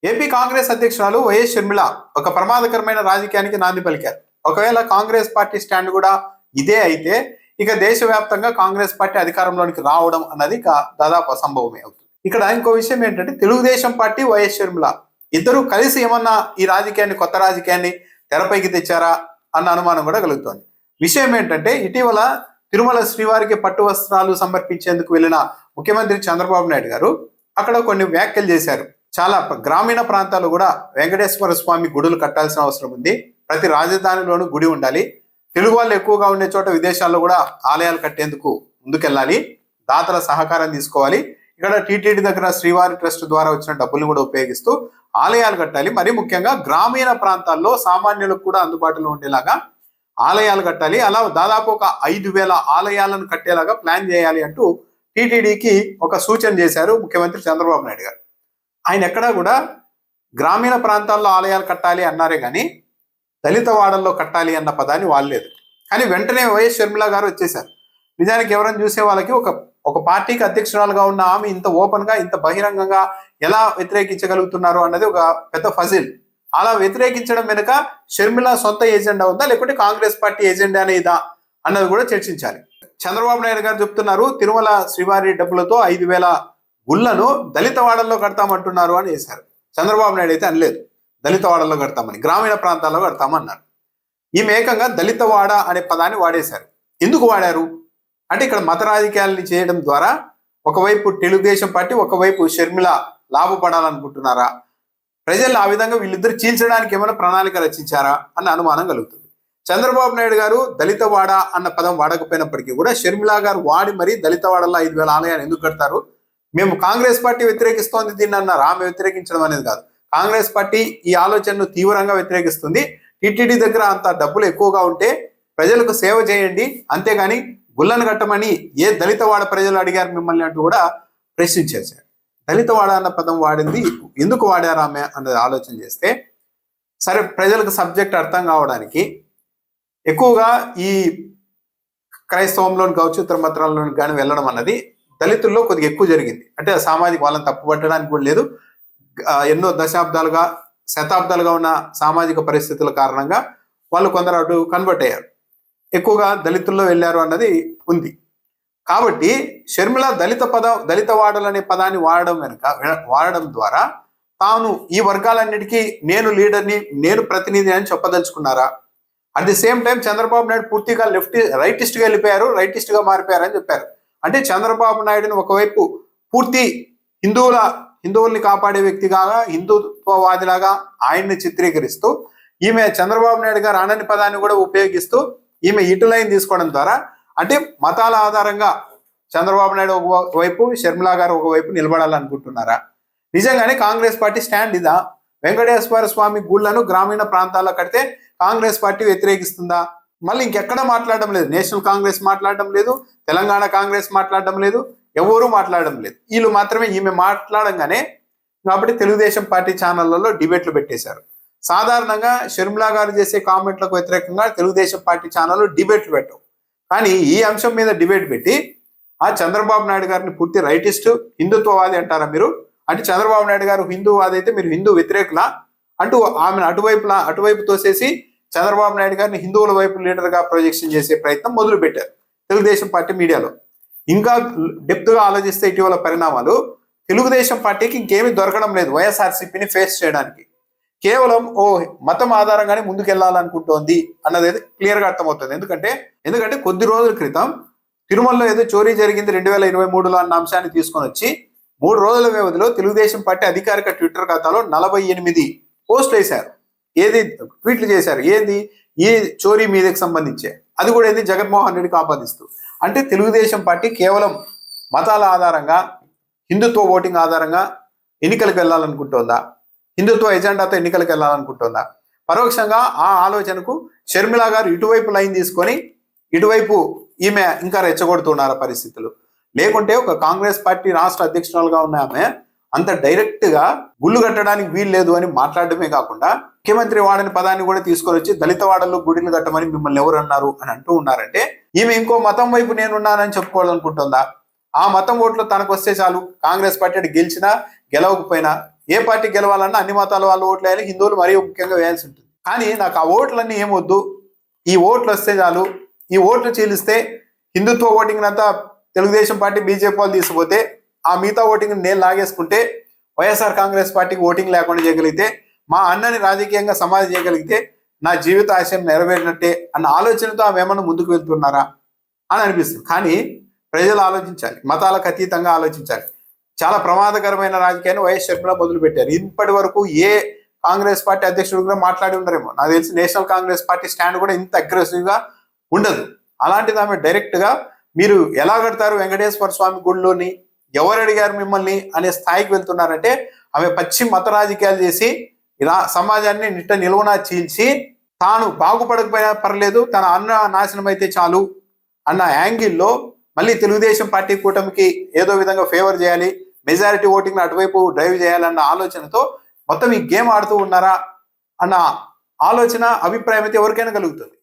AP Congress అధ్యక్షురాలు YS Sharmila ఒక ప్రమాదకరమైన రాజకీయానికి నాంది పలికారు. ఒకవేళ కాంగ్రెస్ పార్టీ స్టాండ్ కూడా ఇదే అయితే ఇక దేశవ్యాప్తంగా కాంగ్రెస్ పార్టీ అధికారంలోనికి రావడం అన్నది దాదాపు అసంభవమే అవుతుంది. ఇక్కడ ఇంకో విషయం ఏంటంటే తెలుగుదేశం పార్టీ వైఎస్ షర్మిల ఇద్దరు కలిసి ఏమన్నా ఈ రాజకీయాన్ని కొత్త రాజకీయాన్ని తెరపైకి తెచ్చారా అన్న అనుమానం కూడా కలుగుతోంది. విషయం ఏంటంటే ఇటీవల తిరుమల శ్రీవారికి పట్టు వస్త్రాలు సమర్పించేందుకు వెళ్ళిన ముఖ్యమంత్రి చంద్రబాబు నాయుడు గారు అక్కడ కొన్ని వ్యాఖ్యలు చేశారు. చాలా గ్రామీణ ప్రాంతాలు కూడా వెంకటేశ్వర స్వామి గుడులు కట్టాల్సిన అవసరం ఉంది. ప్రతి రాజధానిలోనూ గుడి ఉండాలి. తెలుగు వాళ్ళు ఎక్కువగా ఉండే చోట విదేశాల్లో కూడా ఆలయాలు కట్టేందుకు ముందుకెళ్ళాలి. దాతల సహకారం తీసుకోవాలి. ఇక్కడ టీటీడీ దగ్గర శ్రీవారి ట్రస్ట్ ద్వారా వచ్చిన డబ్బులు కూడా ఉపయోగిస్తూ ఆలయాలు కట్టాలి. మరీ ముఖ్యంగా గ్రామీణ ప్రాంతాల్లో సామాన్యులకు కూడా అందుబాటులో ఉండేలాగా ఆలయాలు కట్టాలి. అలా దాదాపు ఒక 5,000 ఆలయాలను కట్టేలాగా ప్లాన్ చేయాలి అంటూ టీటీడీకి ఒక సూచన చేశారు ముఖ్యమంత్రి చంద్రబాబు నాయుడు గారు. ఆయన ఎక్కడా కూడా గ్రామీణ ప్రాంతాల్లో ఆలయాలు కట్టాలి అన్నారే కానీ దళిత వాడల్లో కట్టాలి అన్న పదాన్ని వాడలేదు. కానీ వెంటనే వైఎస్ షర్మిల గారు వచ్చేశారు. నిజానికి ఎవరైనా చూసే వాళ్ళకి ఒక పార్టీకి అధ్యక్షురాలుగా ఉన్న ఆమె ఇంత ఓపెన్ గా ఇంత బహిరంగంగా ఎలా వ్యతిరేకించగలుగుతున్నారు అన్నది ఒక పెద్ద ఫజిల్. అలా వ్యతిరేకించడం వెనుక షర్మిల సొంత ఏజెండా ఉందా లేకుంటే కాంగ్రెస్ పార్టీ ఎజెండా అనేదా అన్నది కూడా చర్చించాలి. చంద్రబాబు నాయుడు గారు చెప్తున్నారు తిరుమల శ్రీవారి డబ్బులతో 5,000 గుళ్లను దళిత వాడల్లో కడతామంటున్నారు అని వేశారు. చంద్రబాబు నాయుడు అయితే అనలేదు దళిత వాడల్లో కడతామని, గ్రామీణ ప్రాంతాల్లో కడతామన్నారు. ఈమె ఏకంగా దళిత వాడ అనే పదాన్ని వాడేశారు. ఎందుకు వాడారు అంటే ఇక్కడ మత రాజకీయాలని చేయడం ద్వారా ఒకవైపు తెలుగుదేశం పార్టీ ఒకవైపు షర్మిల లాభపడాలనుకుంటున్నారా, ప్రజలు ఆ విధంగా వీళ్ళిద్దరు చీల్చడానికి ఏమైనా ప్రణాళిక రచించారా అన్న అనుమానం కలుగుతుంది. చంద్రబాబు నాయుడు గారు దళిత వాడ అన్న పదం వాడకపోయినప్పటికీ కూడా షర్మిల గారు వాడి మరీ దళిత వాడల్లో 5,000 ఆలయాలు ఎందుకు కడతారు, మేము కాంగ్రెస్ పార్టీ వ్యతిరేకిస్తోంది దీన్ని అన్నారు. ఆమె వ్యతిరేకించడం అనేది కాదు, కాంగ్రెస్ పార్టీ ఈ ఆలోచనను తీవ్రంగా వ్యతిరేకిస్తుంది. టీటీడీ దగ్గర అంత డబ్బులు ఎక్కువగా ఉంటే ప్రజలకు సేవ చేయండి, అంతేగాని గుళ్ళను కట్టమని ఏ దళితవాడ ప్రజలు అడిగారు మిమ్మల్ని అంటూ కూడా ప్రశ్నించేశారు. దళితవాడ అన్న పదం వాడింది ఎందుకు వాడారు ఆమె అన్నది ఆలోచన చేస్తే సరే ప్రజలకు సబ్జెక్ట్ అర్థం కావడానికి ఎక్కువగా ఈ క్రైస్తవంలోని కావచ్చు ఇతర మతాల్లోని కానీ వెళ్ళడం అన్నది దళితుల్లో కొద్దిగా ఎక్కువ జరిగింది. అంటే సామాజిక వాళ్ళని తప్పుపట్టడానికి కూడా లేదు, ఎన్నో దశాబ్దాలుగా శతాబ్దాలుగా ఉన్న సామాజిక పరిస్థితుల కారణంగా వాళ్ళు కొందరు అటు కన్వర్ట్ అయ్యారు, ఎక్కువగా దళితుల్లో వెళ్ళారు అన్నది ఉంది. కాబట్టి షర్మిల దళిత వాడలనే పదాన్ని వాడడం ద్వారా తాను ఈ వర్గాలన్నిటికీ నేను లీడర్ని నేను ప్రతినిధి అని చెప్పదలుచుకున్నారా? At the same time Chandrababu Naidu పూర్తిగా రైటిస్ట్గా వెళ్ళిపోయారు, రైటిస్ట్గా మారిపోయారు అని చెప్పారు. అంటే చంద్రబాబు నాయుడుని ఒకవైపు పూర్తి హిందువుల్ని కాపాడే వ్యక్తిగా హిందుత్వవాదిలాగా ఆయన్ని చిత్రీకరిస్తూ ఈమె చంద్రబాబు నాయుడు గారు అనని పదాన్ని కూడా ఉపయోగిస్తూ ఈమె ఇటు లైన్ తీసుకోవడం ద్వారా అంటే మతాల ఆధారంగా చంద్రబాబు నాయుడు ఒకవైపు షర్మిల గారు ఒకవైపు నిలబడాలనుకుంటున్నారా? నిజంగానే కాంగ్రెస్ పార్టీ స్టాండ్ ఇదా? వెంకటేశ్వర స్వామి గుళ్లను గ్రామీణ ప్రాంతాల్లో కడితే కాంగ్రెస్ పార్టీ వ్యతిరేకిస్తుందా? మళ్ళీ ఇంకెక్కడ మాట్లాడడం లేదు, నేషనల్ కాంగ్రెస్ మాట్లాడడం లేదు, తెలంగాణ కాంగ్రెస్ మాట్లాడడం లేదు, ఎవరూ మాట్లాడడం లేదు. వీళ్ళు మాత్రమే ఈమె మాట్లాడంగానే కాబట్టి తెలుగుదేశం పార్టీ ఛానళ్లలో డిబేట్లు పెట్టేశారు. సాధారణంగా షర్మిల గారు చేసే కామెంట్లకు వ్యతిరేకంగా తెలుగుదేశం పార్టీ ఛానళ్ళు డిబేట్లు పెట్టవు. కానీ ఈ అంశం మీద డిబేట్ పెట్టి ఆ చంద్రబాబు నాయుడు గారిని పూర్తి రైటిస్ట్ హిందుత్వవాది అంటారా మీరు? అంటే చంద్రబాబు నాయుడు గారు హిందూవాది అయితే మీరు హిందూ వ్యతిరేకులా అంటూ ఆమెను అటువైపు తోసేసి చంద్రబాబు నాయుడు గారిని హిందువుల వైపు లీడర్గా ప్రొజెక్షన్ చేసే ప్రయత్నం మొదలు పెట్టారు తెలుగుదేశం పార్టీ మీడియాలో. ఇంకా డెప్త్గా ఆలోచిస్తే ఇటీవల పరిణామాలు తెలుగుదేశం పార్టీకి ఇంకేమీ దొరకడం లేదు వైఎస్ఆర్సీపీని ఫేస్ చేయడానికి. కేవలం మతం ఆధారంగానే ముందుకెళ్లాలనుకుంటోంది అన్నది అయితే క్లియర్గా అర్థమవుతుంది. ఎందుకంటే కొద్ది రోజుల క్రితం తిరుమలలో ఏదో చోరీ జరిగింది 2023లో అన్న అంశాన్ని తీసుకొని వచ్చి 3 రోజుల వ్యవధిలో తెలుగుదేశం పార్టీ అధికారిక ట్విట్టర్ ఖాతాలో 48 పోస్టులు వేశారు, ట్వీట్లు చేశారు. ఈ చోరీ మీదకి సంబంధించే అది కూడా జగన్మోహన్ రెడ్డికి ఆపాదిస్తూ. అంటే తెలుగుదేశం పార్టీ కేవలం మతాల ఆధారంగా హిందుత్వ ఓటింగ్ ఆధారంగా ఎన్నికలకు వెళ్ళాలనుకుంటోందా? హిందుత్వ ఎజెండాతో ఎన్నికలకు వెళ్ళాలనుకుంటోందా? పరోక్షంగా ఆ ఆలోచనకు షర్మిల గారు ఇటువైపు లైన్ తీసుకొని ఇటువైపు ఈమె ఇంకా రెచ్చగొడుతున్నారు పరిస్థితులు. లేకుంటే ఒక కాంగ్రెస్ పార్టీ రాష్ట్ర అధ్యక్షురాలుగా ఉన్న ఆమె అంత డైరెక్ట్ గా గుళ్ళు కట్టడానికి వీలు లేదు అని మాట్లాడడమే కాకుండా ముఖ్యమంత్రి వాడని పదాన్ని కూడా తీసుకొని వచ్చి దళిత వాడల్లో గుడిలు కట్టమని మిమ్మల్ని ఎవరు అన్నారు అని అంటూ ఉన్నారంటే ఈమె ఇంకో మతం వైపు నేనున్నానని చెప్పుకోవాలనుకుంటుందా? ఆ మతం ఓట్లు తనకు వస్తే చాలు, కాంగ్రెస్ పార్టీ గెలిచినా గెలవకపోయినా ఏ పార్టీ గెలవాలన్నా అన్ని మతాల వాళ్ళు ఓట్లు వేయాలి, హిందువులు మరీ ముఖ్యంగా వేయాల్సి ఉంటుంది. కానీ నాకు ఆ ఓట్లన్నీ ఏమొద్దు, ఈ ఓట్లు వస్తే చాలు, ఈ ఓట్లు చీలిస్తే హిందుత్వ ఓటింగ్ అంతా తెలుగుదేశం పార్టీ బీజేపీ వాళ్ళు తీసుకుపోతే ఆ మిగతా ఓటింగ్ నేను లాగేసుకుంటే వైఎస్ఆర్ కాంగ్రెస్ పార్టీకి ఓటింగ్ లేకుండా చేయగలిగితే, మా అన్నని రాజకీయంగా సమాధి చేయగలిగితే నా జీవిత ఆశయం నెరవేరినట్టే అన్న ఆలోచనతో ఆమె ఏమన్నా ముందుకు వెళ్తున్నారా అని అనిపిస్తుంది. కానీ ప్రజలు ఆలోచించాలి, మతాలకు అతీతంగా ఆలోచించాలి. చాలా ప్రమాదకరమైన రాజకీయాన్ని వైఎస్ షర్మిల మొదలు పెట్టారు. ఇప్పటి వరకు ఏ కాంగ్రెస్ పార్టీ అధ్యక్షుడు కూడా మాట్లాడి ఉండరేమో. నాకు తెలిసి నేషనల్ కాంగ్రెస్ పార్టీ స్టాండ్ కూడా ఇంత అగ్రెసివ్ గా ఉండదు. అలాంటిది ఆమె డైరెక్ట్ గా మీరు ఎలా కడతారు వెంకటేశ్వర స్వామి గుడిలోని, ఎవరు అడిగారు మిమ్మల్ని అనే స్థాయికి వెళ్తున్నారంటే ఆమె పచ్చి మత రాజకీయాలు చేసి ఇలా సమాజాన్ని నిట్ట నిలువునా చీల్చి తాను బాగుపడకపోయినా పర్లేదు, తన అన్న నాశనం అయితే చాలు అన్న యాంగిల్లో మళ్ళీ తెలుగుదేశం పార్టీ కూటమికి ఏదో విధంగా ఫేవర్ చేయాలి, మెజారిటీ ఓటింగ్ అటువైపు డ్రైవ్ చేయాలన్న ఆలోచనతో మొత్తం ఈ గేమ్ ఆడుతూ ఉన్నారా అన్న ఆలోచన, అభిప్రాయం అయితే ఎవరికైనా కలుగుతుంది.